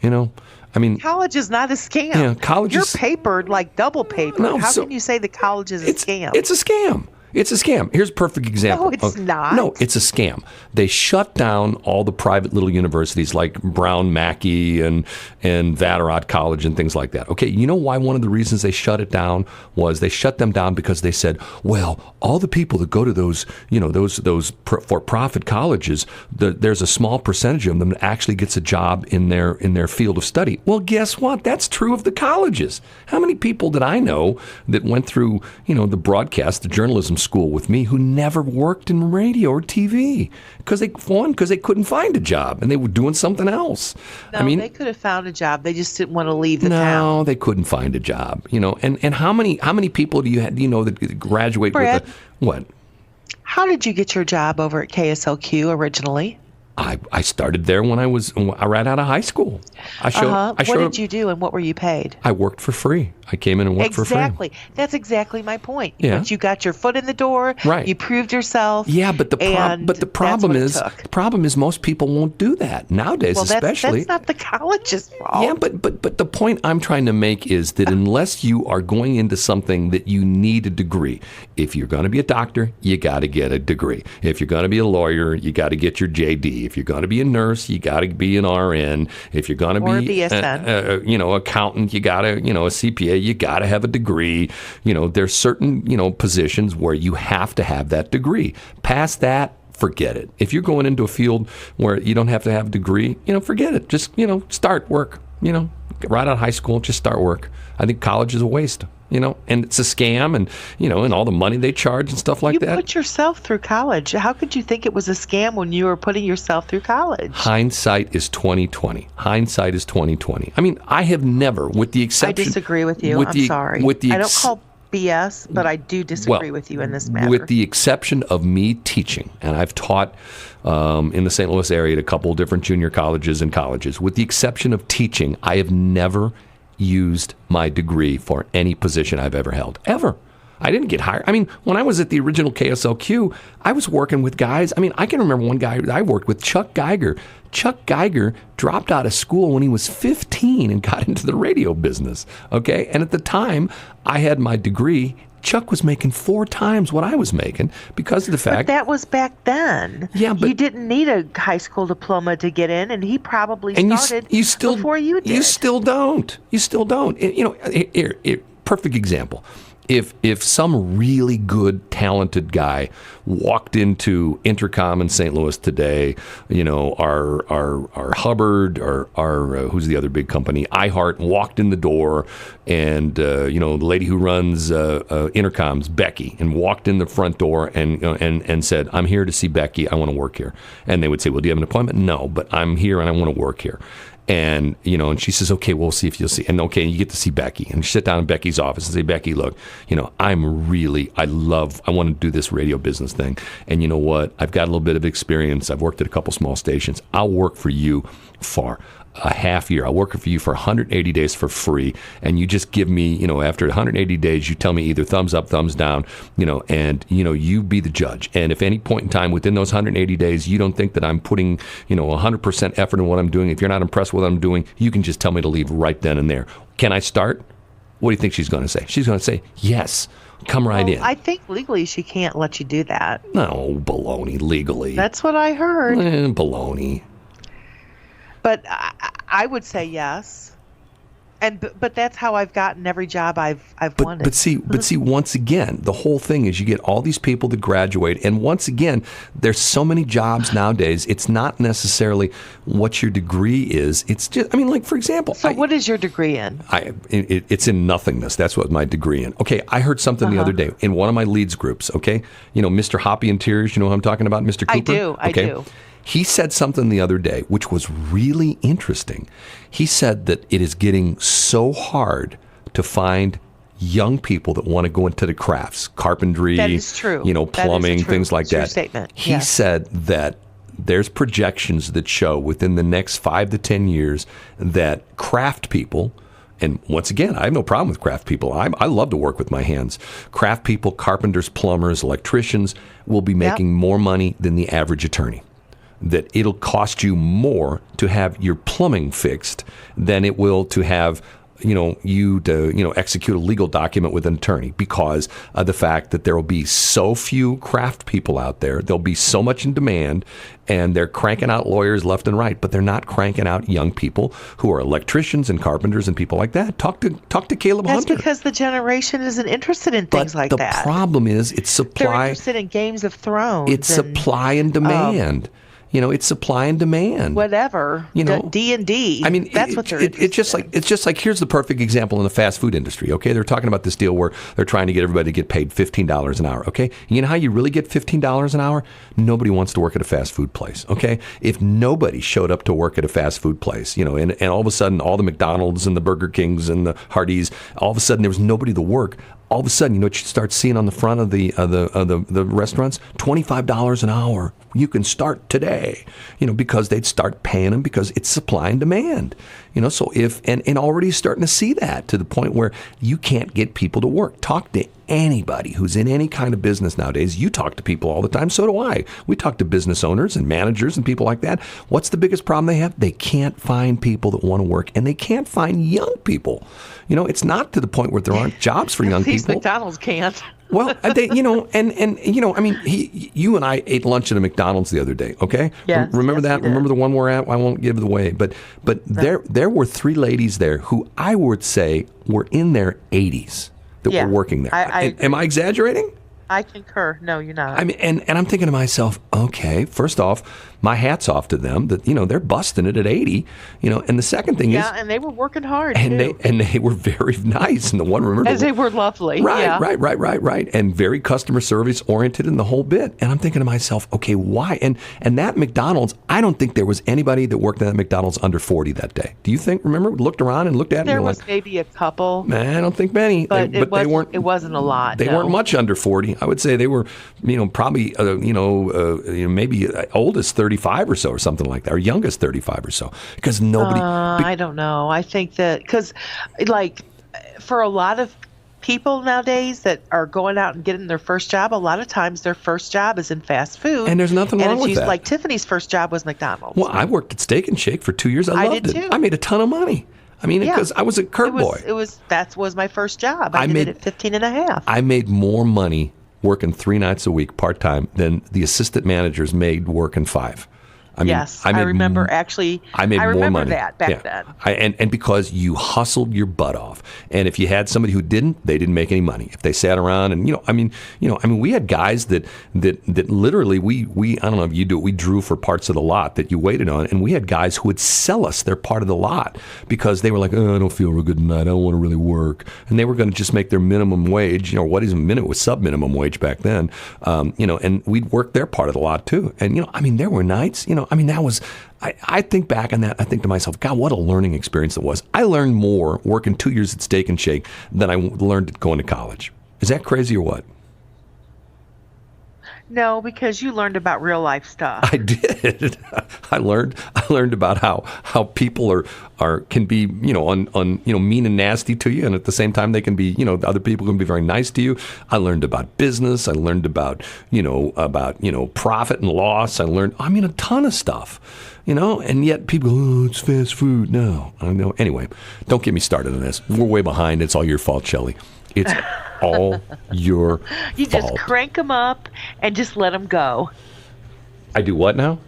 College is not a scam. Yeah, college You're is papered like double paper. No, How can you say the college is a scam? It's a scam. It's a scam. Here's a perfect example. No, it's not. No, it's a scam. They shut down all the private little universities like Brown Mackie and Vatterott College and things like that. Okay, you know why one of the reasons they shut it down was they shut them down because they said, well, all the people that go to those for-profit colleges, there's a small percentage of them that actually gets a job in their field of study. Well, guess what? That's true of the colleges. How many people did I know that went through, the broadcast, the journalism school with me, who never worked in radio or TV because they couldn't find a job and they were doing something else. No, they could have found a job. They just didn't want to leave the town. No, they couldn't find a job. And how many people do you know that graduate Brad, with what? How did you get your job over at KSLQ originally? I started there when I was right out of high school. What did you do, and what were you paid? I worked for free. I came in and worked for free. Exactly. That's exactly my point. Yeah. But you got your foot in the door. Right. You proved yourself. Yeah, but the problem is most people won't do that nowadays, especially. That's not the college's fault. Yeah, but the point I'm trying to make is that unless you are going into something that you need a degree, if you're going to be a doctor, you got to get a degree. If you're going to be a lawyer, you got to get your JD. If you're going to be a nurse, you got to be an RN. If you're going to be BSN. Accountant, you got to, a CPA, you got to have a degree. There's certain, positions where you have to have that degree. Past that, forget it. If you're going into a field where you don't have to have a degree, forget it. Just, start work. Right out of high school, just start work. I think college is a waste. And it's a scam, and and all the money they charge and stuff like that. You put yourself through college. How could you think it was a scam when you were putting yourself through college? Hindsight is 20/20. Hindsight is 20/20. I mean, I have never, with the exception. I disagree with you. I'm sorry. I don't call BS, but I do disagree with you in this matter. With the exception of me teaching, and I've taught in the St. Louis area at a couple of different junior colleges and colleges. With the exception of teaching, I have never used my degree for any position I've ever held. Ever. I didn't get hired. I mean, when I was at the original KSLQ, I was working with guys. I mean, I can remember one guy I worked with, Chuck Geiger. Chuck Geiger dropped out of school when he was 15 and got into the radio business. Okay? And at the time, I had my degree. Chuck was making 4 times what I was making because of the fact... But that was back then. Yeah, but... You didn't need a high school diploma to get in, and he probably started before you did. You still don't. You still don't. Here, perfect example. If some really good, talented guy walked into Intercom in St. Louis today, our Hubbard, or who's the other big company, iHeart, walked in the door, and the lady who runs Intercom's Becky, and walked in the front door and said, "I'm here to see Becky. I want to work here." And they would say, "Well, do you have an appointment?" "No, but I'm here and I want to work here." And, and she says, "Okay, we'll see if you'll see." And okay, you get to see Becky. And you sit down in Becky's office and say, "Becky, look, I want to do this radio business thing. And you know what? I've got a little bit of experience. I've worked at a couple small stations. I'll work for you for a half year. I'll work for you for 180 days for free. And you just give me, after 180 days, you tell me either thumbs up, thumbs down, and, you be the judge. And if any point in time within those 180 days, you don't think that I'm putting, 100% effort in what I'm doing, if you're not impressed with what I'm doing, you can just tell me to leave right then and there. Can I start?" What do you think she's going to say? She's going to say, "Yes. Come right in." I think legally she can't let you do that. No, baloney, legally. That's what I heard. Baloney. But I would say yes. But that's how I've gotten every job I've wanted. But see, once again, the whole thing is you get all these people that graduate, and once again, there's so many jobs nowadays. It's not necessarily what your degree is. It's just, like, for example. So what is your degree in? It's in nothingness. That's what my degree in. Okay, I heard something the other day in one of my leads groups. Okay, Mr. Hoppy Interiors. You know who I'm talking about, Mr. Cooper? I do. He said something the other day, which was really interesting. He said that it is getting so hard to find young people that want to go into the crafts, carpentry, that is true. Plumbing, things like that. Statement. He said that there's projections that show within the next 5 to 10 years that craft people, and once again, I have no problem with craft people. I love to work with my hands. Craft people, carpenters, plumbers, electricians will be making more money than the average attorney. That it'll cost you more to have your plumbing fixed than it will to have you to execute a legal document with an attorney, because of the fact that there will be so few craft people out there. There'll be so much in demand, and they're cranking out lawyers left and right, but they're not cranking out young people who are electricians and carpenters and people like that. Talk to Caleb Hunter. That's because the generation isn't interested in things like that. But the problem is it's supply. They're interested in Games of Thrones. It's supply and demand. It's supply and demand. Whatever. D&D. I mean, that's what they're interested in. It's just like, here's the perfect example in the fast food industry. Okay, they're talking about this deal where they're trying to get everybody to get paid $15 an hour. Okay, you know how you really get $15 an hour? Nobody wants to work at a fast food place. Okay, if nobody showed up to work at a fast food place, and all of a sudden all the McDonald's and the Burger Kings and the Hardee's, all of a sudden there was nobody to work. All of a sudden, what you start seeing on the front of the restaurants? $25 an hour. You can start today. Because they'd start paying them because it's supply and demand. So and already starting to see that to the point where you can't get people to work. Talk to anybody who's in any kind of business nowadays, you talk to people all the time, so do I. We talk to business owners and managers and people like that. What's the biggest problem they have? They can't find people that want to work, and they can't find young people. It's not to the point where there aren't jobs for young These people. McDonald's can't. Well, you and I ate lunch at a McDonald's the other day, okay? Yes, Remember yes, that? we did. Remember the one we're at? I won't give it away. But there were 3 ladies there who I would say were in their 80s that were working there. Am I exaggerating? I concur. No, you're not. I mean, and I'm thinking to myself, okay, first off, my hat's off to them that, they're busting it at 80, and the second thing is. Yeah, and they were working hard, and too. they were very nice. And the one, remember? They were lovely. Right, yeah. right. And very customer service oriented in the whole bit. And I'm thinking to myself, okay, why? And that McDonald's, I don't think there was anybody that worked at that McDonald's under 40 that day. Do you think, remember, looked around and looked at it? There and was like, maybe a couple. Man, I don't think many. But they weren't. It wasn't a lot. They weren't much under 40. I would say they were, probably, maybe oldest 35 or so, or something like that, or youngest 35 or so, because nobody. I don't know. I think that because, for a lot of people nowadays that are going out and getting their first job, a lot of times their first job is in fast food. And there's nothing wrong with that. Like Tiffany's first job was McDonald's. Well, I worked at Steak and Shake for 2 years. I loved did it. too. I made a ton of money. I mean, because I was a curb boy. That was my first job. I did it at 15 and a half. I made more money working 3 nights a week part-time than the assistant managers made working 5. I mean, yes, I remember I made more money that back then. And because you hustled your butt off, and if you had somebody who didn't, they didn't make any money. If they sat around and we had guys that literally we I don't know if you do it, we drew for parts of the lot that you waited on, and we had guys who would sell us their part of the lot because they were like, I don't feel real good tonight, I don't want to really work, and they were going to just make their minimum wage, what is a minute was sub minimum wage back then, and we'd work their part of the lot too, and there were nights, that was, I think back on that, I think to myself, God, what a learning experience it was. I learned more working 2 years at Steak and Shake than I learned going to college. Is that crazy or what? No, because you learned about real life stuff. I did. I learned about how people can be mean and nasty to you, and at the same time they can be other people can be very nice to you. I learned about business. I learned about profit and loss. I learned a ton of stuff. And yet people go, it's fast food. No, I know. Anyway, don't get me started on this. We're way behind. It's all your fault, Shelley. It's all your fault. You just crank them up and just let them go. I do what now?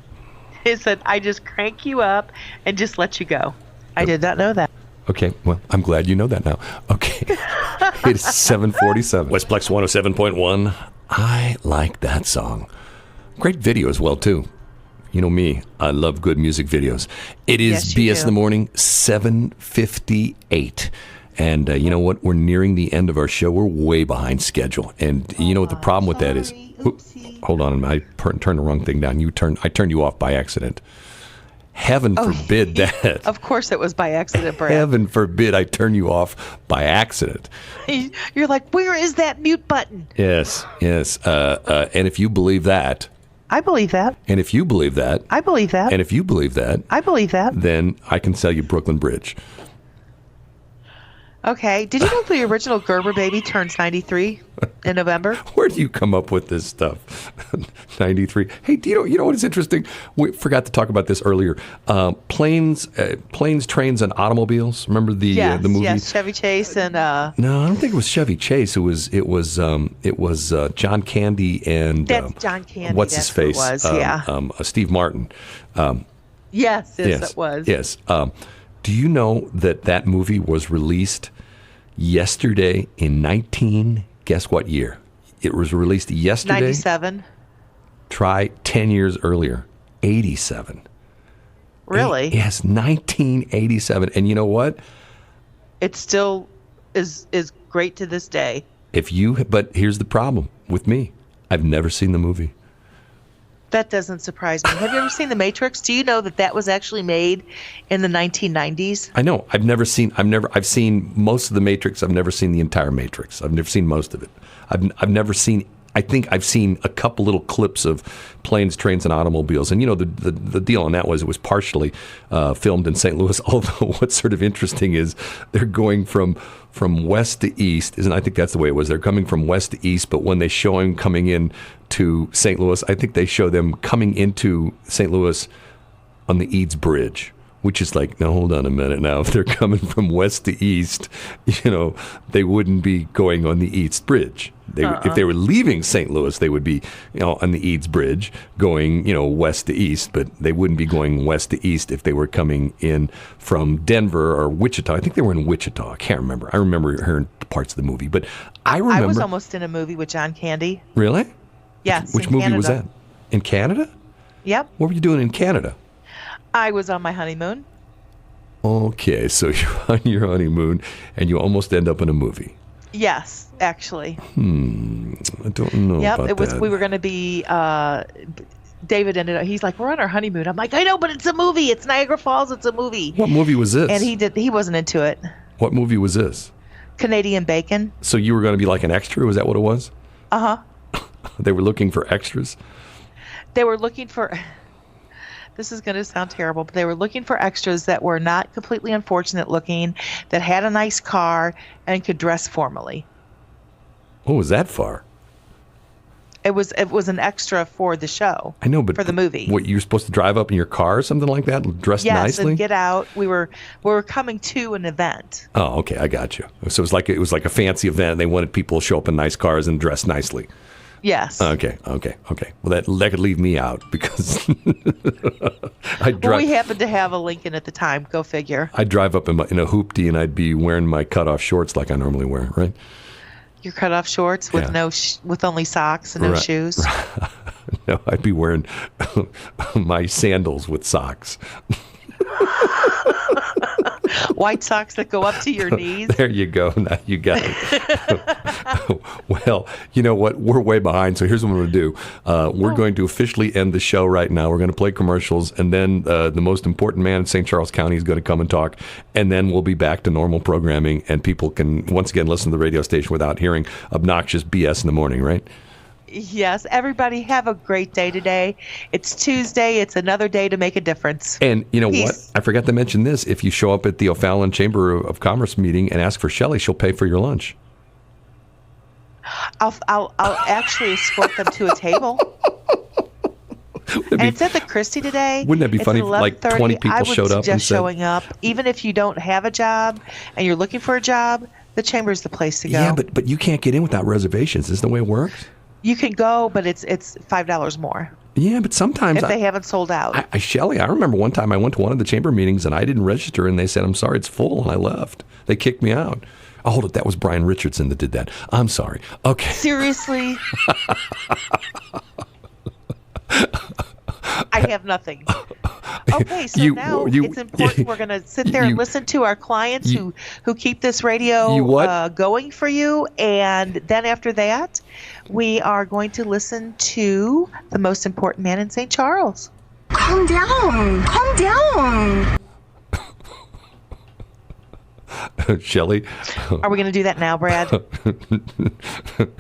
He said, I just crank you up and just let you go. I did not know that. Okay, well, I'm glad you know that now. Okay, it's 7:47. Westplex 107.1. I like that song. Great video as well, too. You know me, I love good music videos. It is BS in the Morning, 7:58. And you know what? We're nearing the end of our show. We're way behind schedule. And you know what the problem with that is? Hold on, I turned the wrong thing down. I turned you off by accident. Heaven forbid that. Of course it was by accident, Brad. Heaven forbid I turn you off by accident. You're like, where is that mute button? Yes. And if you believe that. I believe that. And if you believe that. I believe that. And if you believe that. I believe that. Then I can sell you Brooklyn Bridge. Okay. Did you know the original Gerber baby turns 93 in November? Where do you come up with this stuff? 93. Hey, do you know what is interesting? We forgot to talk about this earlier. Planes, trains, and automobiles. Remember the movie? Yes, Chevy Chase and. No, I don't think it was Chevy Chase. It was John Candy and. That's John Candy. What's his face? Steve Martin. Yes, it was. Yes. Do you know that movie was released yesterday in guess what year? It was released yesterday. 97. Try 10 years earlier. 87. Really? Yes, 1987. And you know what? It still is great to this day. But here's the problem with me. I've never seen the movie. That doesn't surprise me. Have you ever seen The Matrix? Do you know that was actually made in the 1990s? I know. I've seen most of The Matrix. I've never seen the entire Matrix. I've never seen most of it. I've never seen I think I've seen a couple little clips of planes, trains, and automobiles. And, the deal on that was it was partially filmed in St. Louis. Although what's sort of interesting is they're going from west to east. I think that's the way it was. They're coming from west to east, but when they show him coming in to St. Louis, I think they show them coming into St. Louis on the Eads Bridge, which is like, now hold on a minute. Now, if they're coming from west to east, they wouldn't be going on the Eads Bridge. If they were leaving St. Louis, they would be, on the Eads Bridge going, west to east, but they wouldn't be going west to east if they were coming in from Denver or Wichita. I think they were in Wichita. I can't remember. I remember hearing parts of the movie, but I remember. I was almost in a movie with John Candy. Really? Yes. Which movie was that? In Canada? Yep. What were you doing in Canada? I was on my honeymoon. Okay, so you're on your honeymoon and you almost end up in a movie. Yes, actually. I don't know about it was. that. We were going to be. David ended up. He's like, we're on our honeymoon. I'm like, I know, but it's a movie. It's Niagara Falls. It's a movie. What movie was this? And he wasn't into it. What movie was this? Canadian Bacon. So you were going to be like an extra? Was that what it was? Uh huh. They were looking for extras. They were looking for. This is going to sound terrible, but they were looking for extras that were not completely unfortunate looking, that had a nice car, and could dress formally. What was that for? It was an extra for the show. I know, but for the movie. What, you were supposed to drive up in your car or something like that, dressed yes, nicely? And get out. We were coming to an event. Oh, okay, I got you. So it was like a fancy event. They wanted people to show up in nice cars and dress nicely. Yes. Okay. Well, that could leave me out because we happened to have a Lincoln at the time. Go figure. I'd drive up in a hoopty and I'd be wearing my cutoff shorts like I normally wear, right? Your cutoff shorts with with only socks and no shoes. No, I'd be wearing my sandals with socks. White socks that go up to your knees. There you go. Now you got it. Well, you know what? We're way behind, so here's what we're going to do. We're going to officially end the show right now. We're going to play commercials, and then the most important man in St. Charles County is going to come and talk, and then we'll be back to normal programming, and people can, once again, listen to the radio station without hearing obnoxious BS in the morning, right? Yes, everybody have a great day today. It's Tuesday. It's another day to make a difference. And you know Peace. what? I forgot to mention this. If you show up at the O'Fallon Chamber of Commerce meeting and ask for Shelly, she'll pay for your lunch. I'll actually escort them to a table. And it's at the Christie today. Wouldn't that be funny if like 20 people showed up and said... I would suggest showing up. Even if you don't have a job and you're looking for a job, the Chamber's the place to go. Yeah, but you can't get in without reservations. Isn't the way it works? You can go, but it's $5 more. Yeah, but sometimes... If they haven't sold out. Shelley, I remember one time I went to one of the chamber meetings and I didn't register and they said, I'm sorry, it's full, and I left. They kicked me out. Oh, hold it, that was Brian Richardson that did that. I'm sorry. Okay. Seriously? I have nothing. Okay, so now it's important. We're going to sit there and listen to our clients who keep this radio going for you. And then after that, we are going to listen to the most important man in St. Charles. Calm down. Calm down. Shelly? Are we going to do that now, Brad?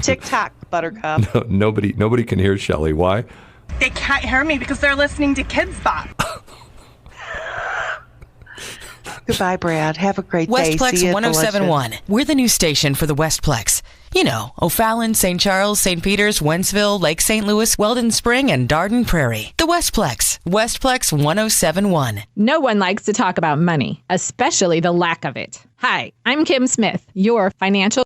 TikTok, Buttercup. No, nobody can hear Shelly. Why? They can't hear me because they're listening to Kids Bop. Goodbye, Brad. Have a great day. Westplex 107.1. We're the new station for the Westplex. You know, O'Fallon, St. Charles, St. Peters, Wentzville, Lake St. Louis, Weldon Spring, and Darden Prairie. The Westplex. Westplex 107.1. No one likes to talk about money, especially the lack of it. Hi, I'm Kim Smith, your financial